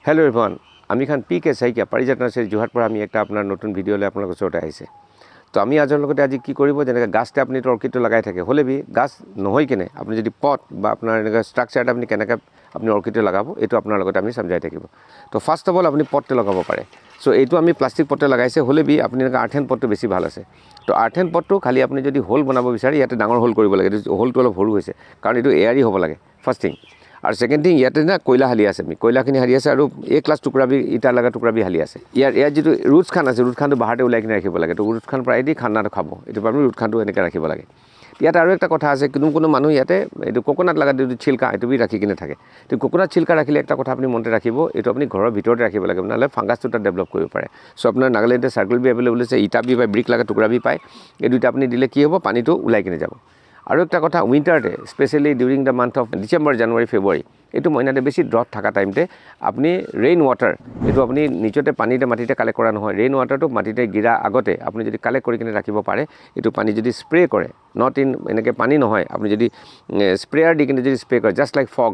Hello everyone আমি খান P K Saikia পাৰিজাত নাৰ্সাৰি জোহাট পৰা আমি একটা আপনাৰ নতুন ভিডিও লৈ আপোনালোকৰ ওচৰতে আহিছে তো আমি আজৰ লগতে আজি কি কৰিব যেনেকৈ গাছতে আপুনি অৰ্কিডটো লগাই থাকে হলে বি গাছ নহয় কিনে আপুনি যদি পট বা আপোনাৰ এনেকৈ ষ্ট্ৰাকচাৰটা আপুনি কেনেকৈ আপুনি অৰ্কিডটো লগাব এইটো আপোনাৰ লগতে আমি সমজাই থাকিব তো ফাৰ্স্ট অফ অল আপুনি পটতে লগাব পাৰে সো এইটো আমি প্লাষ্টিক পটতে লগাইছে হলে বি আপুনি এনেকৈ আৰ্থেন পটটো বেছি ভাল আছে তো আৰ্থেন পটটো খালি আপুনি যদি হোল বনাব বিচাৰে ইয়াতে ডাঙৰ হোল কৰিব লাগে হোলটো অলপ সৰু হৈছে কাৰণ এইটো এয়াৰি হ'ব লাগে ফাৰ্স্ট থিং और सेकेंड थिंग इते ना कोयला हाली आसे कोयलाखिनि हाली आसे और एक क्लास टुकड़ा भी इटा लगा टुकड़ा भी हाली आसे यार जी रुट्स खान आसे रुट खान बाहर उलाई किने राखिब लागे तो रुट खान प्राय दी खाना खाब ये रुट खान एने राखिब लागे इतना और एक कथा आसे कोनो मानु इते कोकोनाट लगा छिलका ये भी राखि किने थाके तो कोकोनाट छिलका राखिले एक कथा अपनी मनते राखिब ये अपनी घर भर राखिब लागे ना फांगास तो डेभलप कर पारे सो अपना नागालैंड सार्कल भी एवेलेबल है इटा भी पाए ब्रिक लगा टुकड़ा भी पाए ये दुटा अपनी दिले कि हम पानी तो उलाई किने जाब और एक कथा उइंटारते specially during the month of December January February এইটো মহিনাতে বেছি ড্রট থাকা টাইমতে আপনি রেইন ওয়াটার এইটো আপনি নিচতে পানীতে মাটিতে কালেক্ট কৰা নহয় ৰেইন ওয়াটাৰটো মাটিতে গিৰা আগতে আপনি যদি কালেক্ট কৰি কিনে ৰাখিব পাৰে এইটো পানী যদি স্প্ৰে কৰে নট ইন এনেকৈ পানী নহয় আপনি যদি স্প্ৰেয়াৰ দি কিনে যদি স্প্ৰে কৰে জাস্ট লাইক ফগ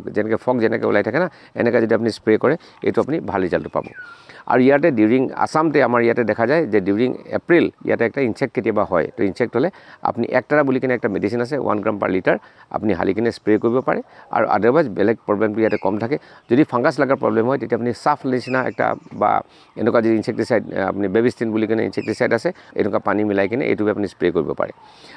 যেনেকৈ ওলাই থাকে না এনেকৈ যদি আপনি স্প্ৰে কৰে এইটো আপনি ভাল ৰিজাল্ট পাব और इते डिউৰিং आसामते आमार इते देखा जाए जे डिউৰিং एप्रिल इते एक इनसेक्ट केतियाबा হয় तो इनसेक्ट हले अपनी एकटारा बुली किने एकटा मेडिसिन আছে 1 ग्राम पर लिटार अपनी हाली किने स्प्रे কৰিব পাৰে और अदरवाइज बेलेग प्रब्लेमটো इते कम থাকে যদি ফাঙ্গাস লাগাৰ प्रब्लेम হয় তেতিয়া আপনি সাফ নিচিনা একটা বা এনেকুৱা যে ইনসেক্টিসাইড আপনি বেবিস্টিন বুলি কিনে ইনসেক্টিসাইড আছে এনেকুৱা পানী মিলাই কিনে এইটো আপনি স্প্ৰে কৰিব পাৰে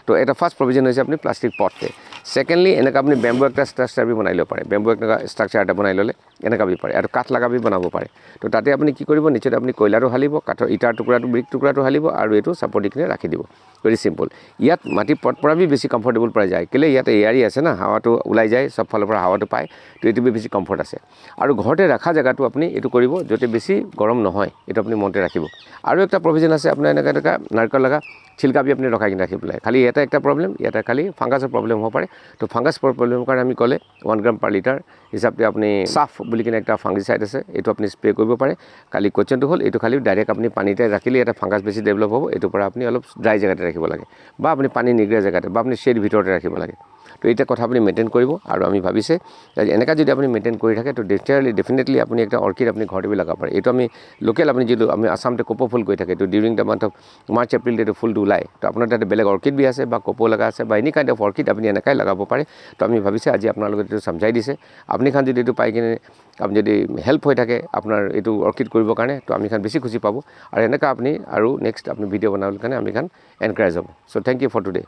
তো এটা ফাৰ্স্ট প্ৰভিজন হৈছে আপনি প্লাষ্টিক পটতে সেকেন্ডলি এনেকুৱা আপনি বেম্বু একটা স্ট্ৰাকচাৰ भी বনাই ল পাৰে বেম্বু একটা স্ট্ৰাকচাৰ এটা বনাই ললে এনেকুৱা भी পাৰে আৰু কাঠ লাগা भी বনাব পাৰে তো তাতে আপনি কি কৰিব নিচতে আপনি কয়লাটো হালিব কাঠৰ ইটাৰ টুকুৰাটো ব্ৰিক টুকুৰাটো হালিব আৰু এটো সাপোৰ্ট কিনে ৰাখি দিব ভেৰি সিম্পল ইয়াত মাটি পট পৰা भी বেছি কমফৰ্টেবল পাই যায় কেলে ইয়াতে এয়াৰি আছে না হাৱাটো ওলাই যায় সব ফালৰ পৰা হাৱাটো পায় তো এটো বেছি কমফৰ্ট আছে আৰু ঘৰতে ৰাখা জায়গাটো আপনি এটো কৰিব যতে বেছি গৰম নহয় এটো আপনি মনতে ৰাখিব আৰু একটা প্ৰভিজন আছে আপোনাৰ এনেকা নাৰকল লগা छिलका भी अपनी रखाई राखी पे खाली ये एक प्रॉब्लम ये खाली फांगासर प्रॉब्लम हो पाए तो फांगास प्रॉब्लम कारण आम कले 1 ग्राम पर लिटार हिसाब से अपनी साफ बुली किने एक फांगिसाइड আছে ये अपनी स्प्रे कर पारे खाली क्वेश्चन हल ये खाली डायरेक्ट अपनी पानीते राखिले ये फांगास बेसि डेभलप हम ये अपनी अलग ड्राई जगह रखिब लगे अपनी पानी निगरा जगह अपनी शेड भर रखिब लगे तो ये कथा अपनी मेन्टेन कर और आम भाविसे एनेका जो अपनी मेन्टेन कर थके तो डेफिनेटली अपनी एक अर्किड अपनी घर भी लगा पारे ये लोकल अपनी जो आसामते कोपो फुल कर थके तो during the month of March April तो फुल ओलाय तो अपना तक बेलेग अर्किड भी आसे कोपो लगा आसे एनी काइंड ऑफ अर्किड अपनी एनेकाई लगाब पारे तो आम भाविसे आज अपना समझाई दिसे अपनी खान जो पाई किने आप जो हेल्प हो थके अपना ये अर्किड करने कारण तो आम खान बेसि खुशी पाब और एनेका अपनी और नेक्स्ट अपनी भिडिओ बनाने आम खान एनकारेज हम so thank you for today.